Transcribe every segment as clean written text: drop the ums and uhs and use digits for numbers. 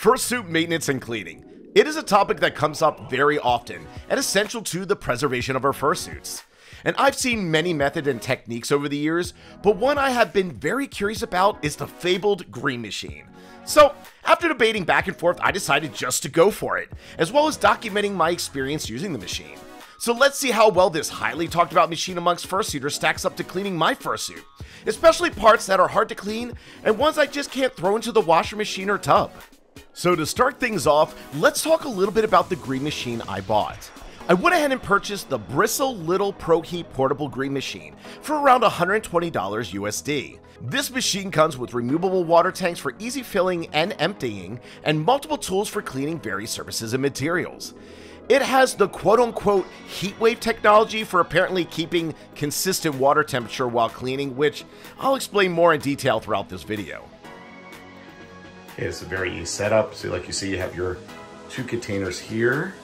Fursuit maintenance and cleaning. It is a topic that comes up very often and essential to the preservation of our fursuits. And I've seen many methods and techniques over the years, but one I have been very curious about is the fabled green machine. So, after debating back and forth, I decided just to go for it, as well as documenting my experience using the machine. So let's see how well this highly talked about machine amongst fursuiters stacks up to cleaning my fursuit, especially parts that are hard to clean and ones I just can't throw into the washer machine or tub. So to start things off, let's talk a little bit about the green machine I bought. I went ahead and purchased the Bristle Little Pro Heat Portable Green Machine for around $120 USD. This machine comes with removable water tanks for easy filling and emptying, and multiple tools for cleaning various surfaces and materials. It has the quote-unquote heat wave technology for apparently keeping consistent water temperature while cleaning, which I'll explain more in detail throughout this video. Okay, it's a very easy setup. So like you see, you have your two containers here.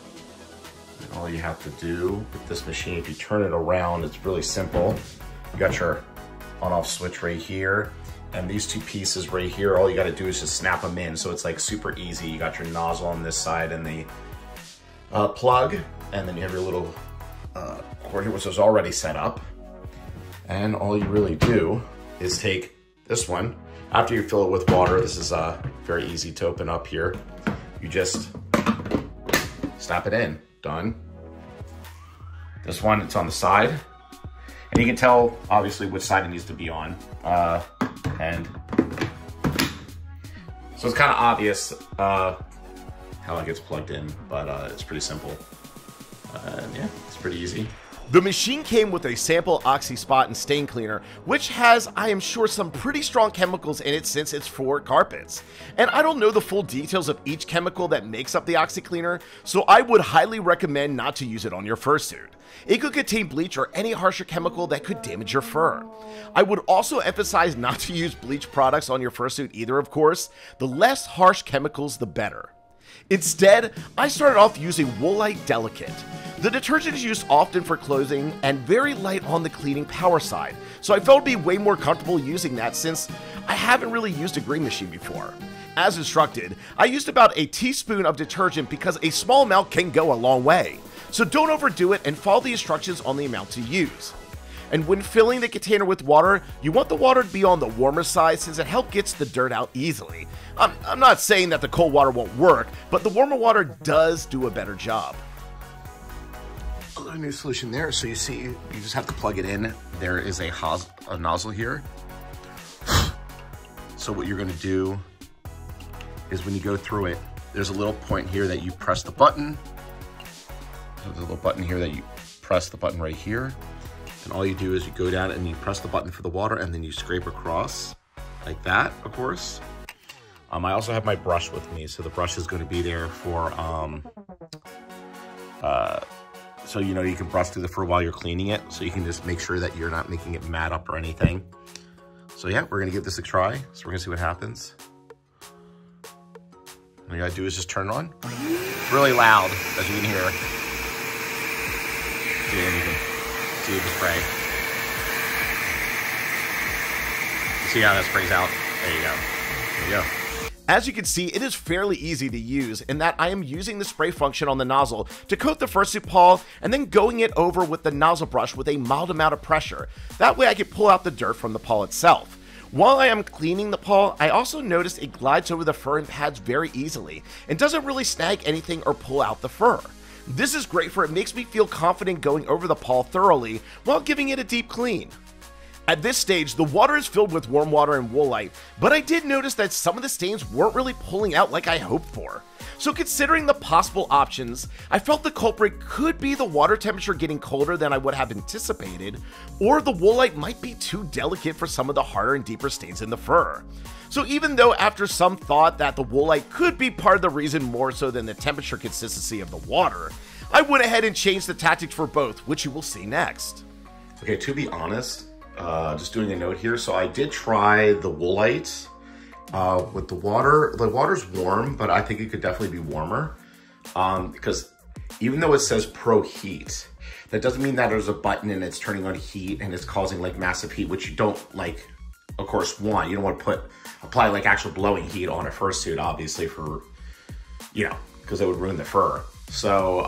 And all you have to do with this machine, if you turn it around, it's really simple. You got your on-off switch right here. And these two pieces right here, all you gotta do is just snap them in. So it's like super easy. You got your nozzle on this side and the plug, and then you have your little cord here, which is already set up. And all you really do is take this one. After you fill it with water, this is very easy to open up here. You just snap it in, done. This one, it's on the side. And you can tell, obviously, which side it needs to be on. And so it's kind of obvious how it gets plugged in, but it's pretty simple. And yeah, it's pretty easy. The machine came with a sample oxy spot and stain cleaner, which has, I am sure, some pretty strong chemicals in it since it's for carpets. And I don't know the full details of each chemical that makes up the oxy cleaner, so I would highly recommend not to use it on your fursuit. It could contain bleach or any harsher chemical that could damage your fur. I would also emphasize not to use bleach products on your fursuit either, of course. The less harsh chemicals, the better. Instead, I started off using Woolite Delicate. The detergent is used often for clothing and very light on the cleaning power side, so I felt it'd be way more comfortable using that since I haven't really used a green machine before. As instructed, I used about a teaspoon of detergent because a small amount can go a long way, so don't overdo it and follow the instructions on the amount to use. And when filling the container with water, you want the water to be on the warmer side since it helps get the dirt out easily. I'm not saying that the cold water won't work, but the warmer water does do a better job. A little new solution there. So you see, you just have to plug it in. There is a nozzle here. So what you're gonna do is when you go through it, there's a little point here that you press the button. There's a little button here that you press the button right here. And all you do is you go down and you press the button for the water and then you scrape across like that, of course. I also have my brush with me. So the brush is gonna be there for, so you know you can brush through the fur while you're cleaning it. So you can just make sure that you're not making it mat up or anything. So yeah, we're gonna give this a try. So we're gonna see what happens. All you gotta do is just turn it on. It's really loud, as you can hear. See the spray. See how that sprays out? There you go. There you go. As you can see, it is fairly easy to use in that I am using the spray function on the nozzle to coat the fursuit paw and then going it over with the nozzle brush with a mild amount of pressure. That way I can pull out the dirt from the paw itself. While I am cleaning the paw, I also noticed it glides over the fur and pads very easily and doesn't really snag anything or pull out the fur. This is great for it makes me feel confident going over the paw thoroughly while giving it a deep clean. At this stage, the water is filled with warm water and woolite, but I did notice that some of the stains weren't really pulling out like I hoped for. So considering the possible options, I felt the culprit could be the water temperature getting colder than I would have anticipated, or the woolite might be too delicate for some of the harder and deeper stains in the fur. So even though after some thought that the woolite could be part of the reason more so than the temperature consistency of the water, I went ahead and changed the tactics for both, which you will see next. Okay, to be honest, just doing a note here. So I did try the woolite with the water. The water's warm, but I think it could definitely be warmer because even though it says pro heat, that doesn't mean that there's a button and it's turning on heat and it's causing like massive heat, which you don't like, of course, want. You don't want to apply like actual blowing heat on a fursuit, obviously, for you know, because it would ruin the fur. So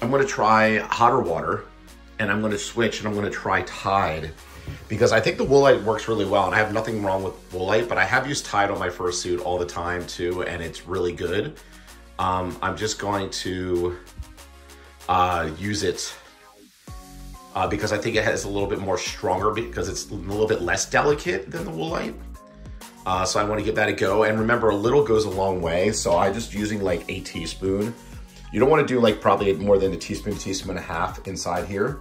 I'm gonna try hotter water, and I'm gonna switch, and I'm gonna try Tide, because I think the Woolite works really well, and I have nothing wrong with Woolite, but I have used Tide on my fursuit all the time too, and it's really good. I'm just going to use it because I think it has a little bit more stronger, because it's a little bit less delicate than the Woolite. So I want to give that a go. And remember, a little goes a long way. So I'm just using like a teaspoon. You don't want to do like probably more than a teaspoon and a half inside here,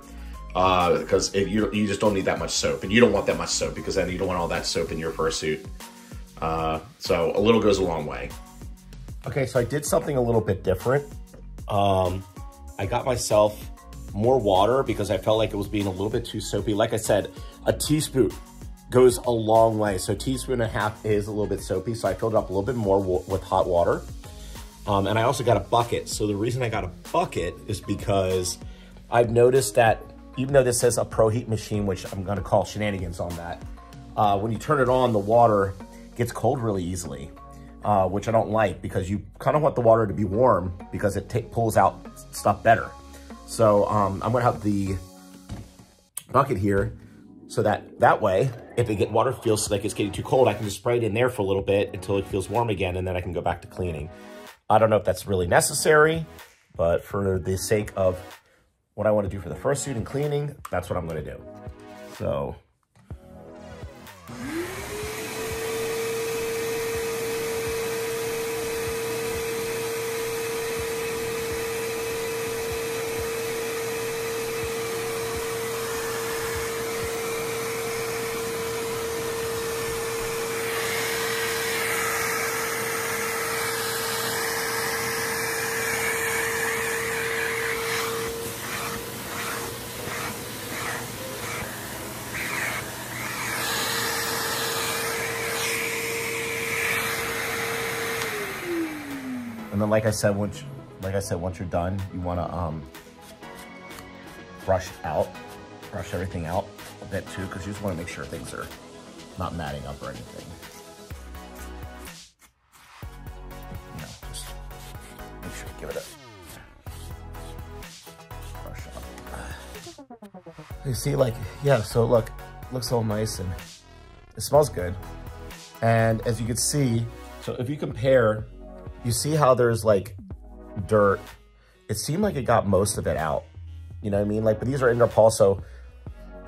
because you just don't need that much soap, and you don't want that much soap, because then you don't want all that soap in your fursuit. So a little goes a long way. Okay, so I did something a little bit different. I got myself more water because I felt like it was being a little bit too soapy. Like I said, a teaspoon goes a long way. So a teaspoon and a half is a little bit soapy. So I filled it up a little bit more with hot water. And I also got a bucket. So the reason I got a bucket is because I've noticed that even though this says a Pro Heat machine, which I'm gonna call shenanigans on that, when you turn it on, the water gets cold really easily, which I don't like, because you kind of want the water to be warm because it pulls out stuff better. So I'm gonna have the bucket here, so that way, if water feels like it's getting too cold, I can just spray it in there for a little bit until it feels warm again, and then I can go back to cleaning. I don't know if that's really necessary, but for the sake of what I want to do for the fursuit and cleaning, that's what I'm going to do. So. And then, like I said, once you're done, you want to brush everything out a bit too, because you just want to make sure things are not matting up or anything. You know, just make sure you give it a brush up. You see, like, yeah. So look, it looks all nice and it smells good. And as you can see, so if you compare. You see how there's like dirt. It seemed like it got most of it out. You know what I mean? Like, but these are indoor paws, so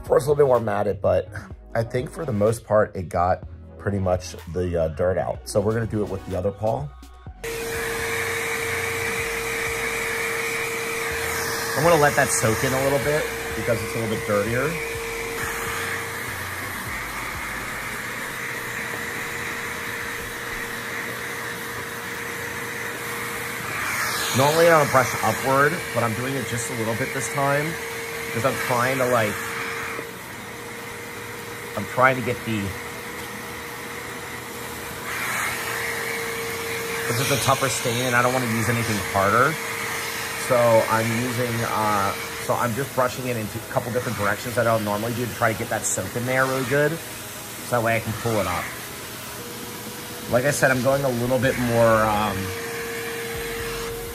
first a little bit more matted, but I think for the most part, it got pretty much the dirt out. So we're gonna do it with the other paw. I'm gonna let that soak in a little bit because it's a little bit dirtier. Normally I don't brush upward, but I'm doing it just a little bit this time because I'm trying to get the, this is a tougher stain and I don't want to use anything harder. So I'm just brushing it into a couple different directions that I don't normally do to try to get that soak in there really good. So that way I can pull it up. Like I said, I'm going a little bit more,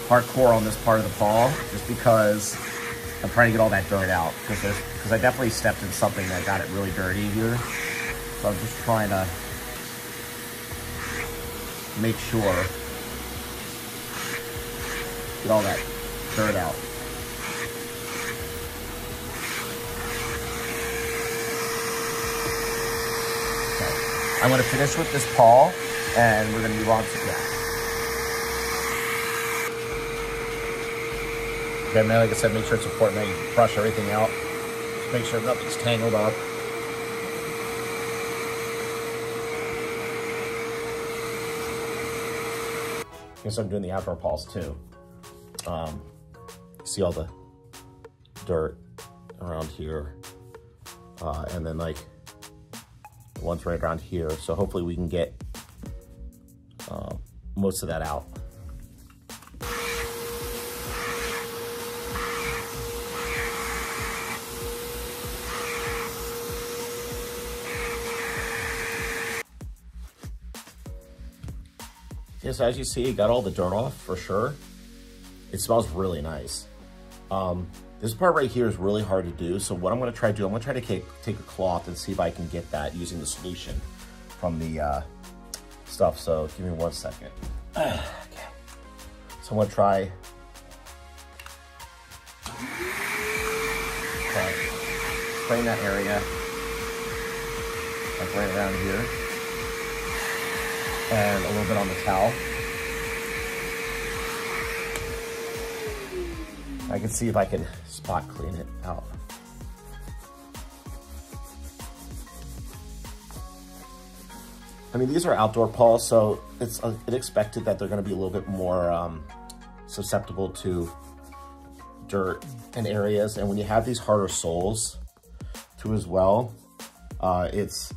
hardcore on this part of the paw, just because I'm trying to get all that dirt out, because I definitely stepped in something that got it really dirty here. So I'm just trying to make sure, get all that dirt out. Okay. I'm going to finish with this paw, and we're going to move on to that. Okay, man, like I said, make sure it's important that you brush everything out. Just make sure nothing's tangled up. I guess I'm doing the outdoor paws too. See all the dirt around here. And then like the ones right around here. So hopefully we can get most of that out. Okay, so as you see, it got all the dirt off for sure. It smells really nice. This part right here is really hard to do. So what I'm gonna try to do, I'm gonna try to take a cloth and see if I can get that using the solution from the stuff. So give me 1 second. Okay. So I'm gonna try. Okay. Spraying that area, like right around here, and a little bit on the towel. I can see if I can spot clean it out. I mean, these are outdoor paws, so it's expected that they're going to be a little bit more susceptible to dirt and areas. And when you have these harder soles too as well, it's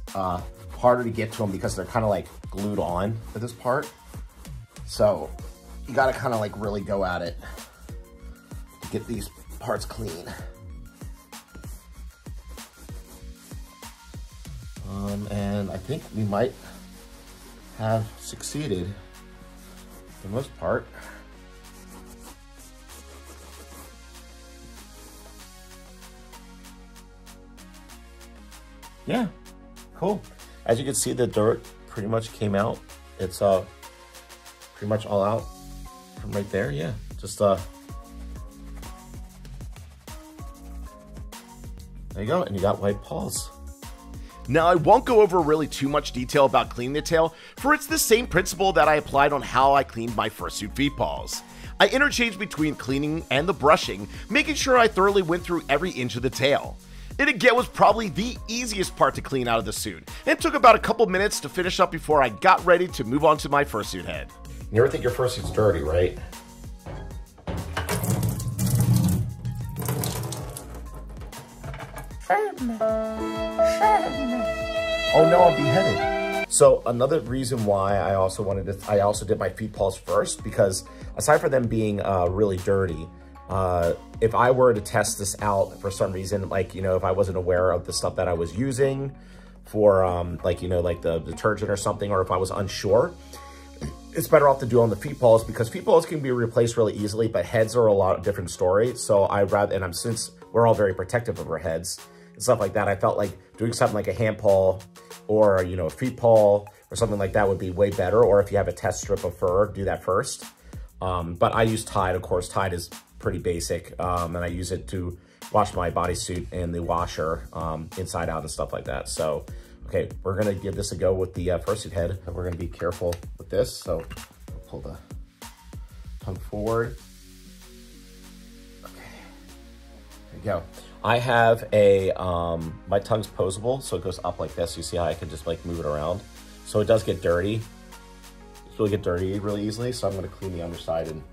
harder to get to them because they're kind of like glued on to this part. So you got to kind of like really go at it to get these parts clean. And I think we might have succeeded for the most part. Yeah, cool. As you can see, the dirt pretty much came out. It's pretty much all out from right there. Yeah, just there you go, and you got white paws. Now, I won't go over really too much detail about cleaning the tail, for it's the same principle that I applied on how I cleaned my fursuit feet paws. I interchanged between cleaning and the brushing, making sure I thoroughly went through every inch of the tail. It again was probably the easiest part to clean out of the suit, and it took about a couple minutes to finish up before I got ready to move on to my fursuit head. You ever think your fursuit's dirty, right? Oh no, I'm beheaded. So another reason why I also did my feet paws first, because aside from them being really dirty, if I were to test this out for some reason, like, you know, if I wasn't aware of the stuff that I was using for like, you know, like the detergent or something, or if I was unsure, it's better off to do on the feet paws, because feet paws can be replaced really easily, but heads are a lot of different story. So since we're all very protective of our heads and stuff like that, I felt like doing something like a hand paw or, you know, a feet paw or something like that would be way better. Or if you have a test strip of fur, do that first. But I use Tide, of course. Tide is pretty basic, and I use it to wash my bodysuit in the washer, inside out and stuff like that. So, okay, we're gonna give this a go with the fursuit head. We're gonna be careful with this. So, I'll pull the tongue forward. Okay, there you go. I have a, my tongue's posable, so it goes up like this. You see how I can just like move it around. So it does get dirty. It's really get dirty really easily. So I'm gonna clean the underside and.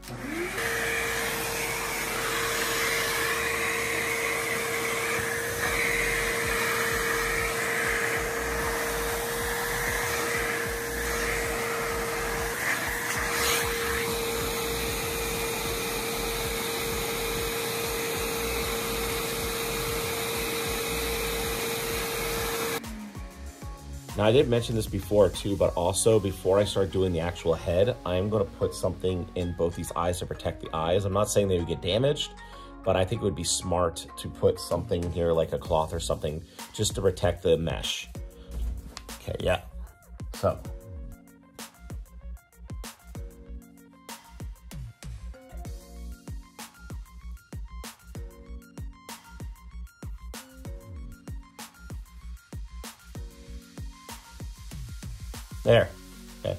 Now, I did mention this before too, but also before I start doing the actual head, I'm gonna put something in both these eyes to protect the eyes. I'm not saying they would get damaged, but I think it would be smart to put something here like a cloth or something just to protect the mesh. Okay, yeah. So. There. Okay.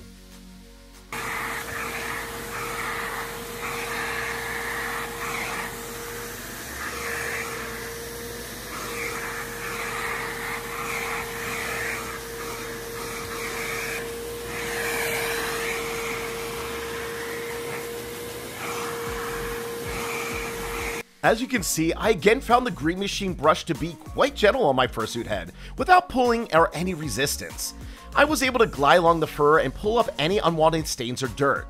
As you can see, I again found the Green Machine brush to be quite gentle on my fursuit head, without pulling or any resistance. I was able to glide along the fur and pull up any unwanted stains or dirt.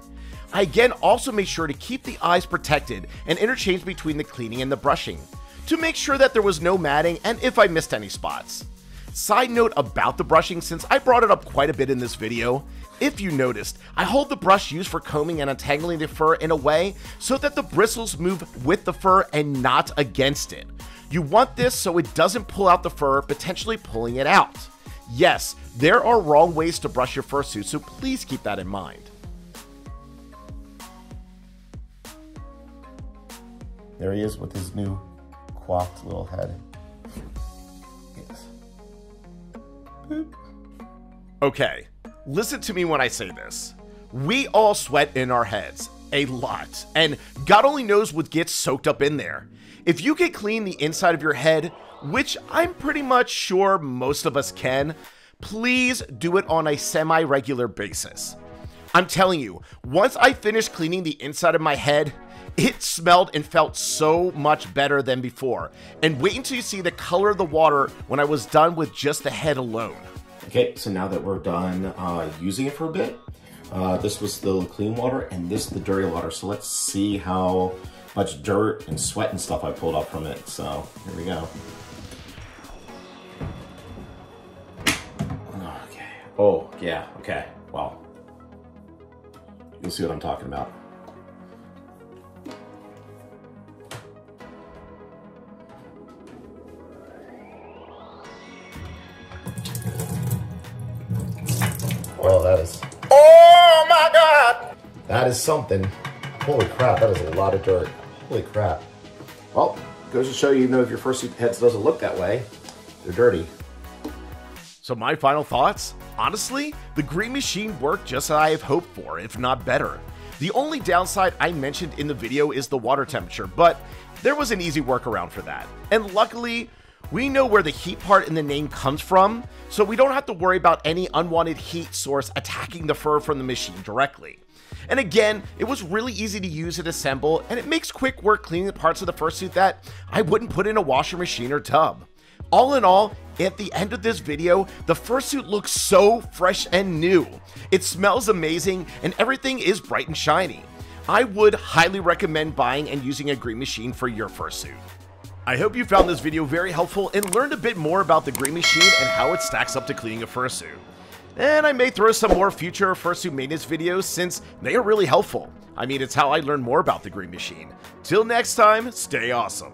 I again also made sure to keep the eyes protected and interchange between the cleaning and the brushing, to make sure that there was no matting and if I missed any spots. Side note about the brushing, since I brought it up quite a bit in this video, If you noticed, I hold the brush used for combing and untangling the fur in a way so that the bristles move with the fur and not against it. You want this so it doesn't pull out the fur, potentially pulling it out. Yes, there are wrong ways to brush your fursuit, so please keep that in mind. There he is with his new coiffed little head. Yes. Boop. Okay, listen to me when I say this. We all sweat in our heads, a lot, and God only knows what gets soaked up in there. If you can clean the inside of your head, which I'm pretty much sure most of us can, please do it on a semi-regular basis. I'm telling you, once I finished cleaning the inside of my head, it smelled and felt so much better than before. And wait until you see the color of the water when I was done with just the head alone. Okay, so now that we're done using it for a bit, this was the clean water and this the dirty water. So let's see how much dirt and sweat and stuff I pulled up from it. So here we go. Okay. Oh, yeah, okay. Well, you'll see what I'm talking about. Oh, that is... Oh my God! That is something. Holy crap, that is a lot of dirt. Holy crap. Well, goes to show you, if your fursuit heads doesn't look that way, they're dirty. So my final thoughts? Honestly, the green machine worked just as I have hoped for, if not better. The only downside I mentioned in the video is the water temperature, but there was an easy workaround for that. And luckily, we know where the heat part in the name comes from, so we don't have to worry about any unwanted heat source attacking the fur from the machine directly. And again, it was really easy to use and assemble, and it makes quick work cleaning the parts of the fursuit that I wouldn't put in a washer machine or tub. All in all, at the end of this video, the fursuit looks so fresh and new. It smells amazing, and everything is bright and shiny. I would highly recommend buying and using a green machine for your fursuit. I hope you found this video very helpful and learned a bit more about the green machine and how it stacks up to cleaning a fursuit. And I may throw some more future fursuit maintenance videos since they are really helpful. I mean, it's how I learn more about the green machine. Till next time, stay awesome.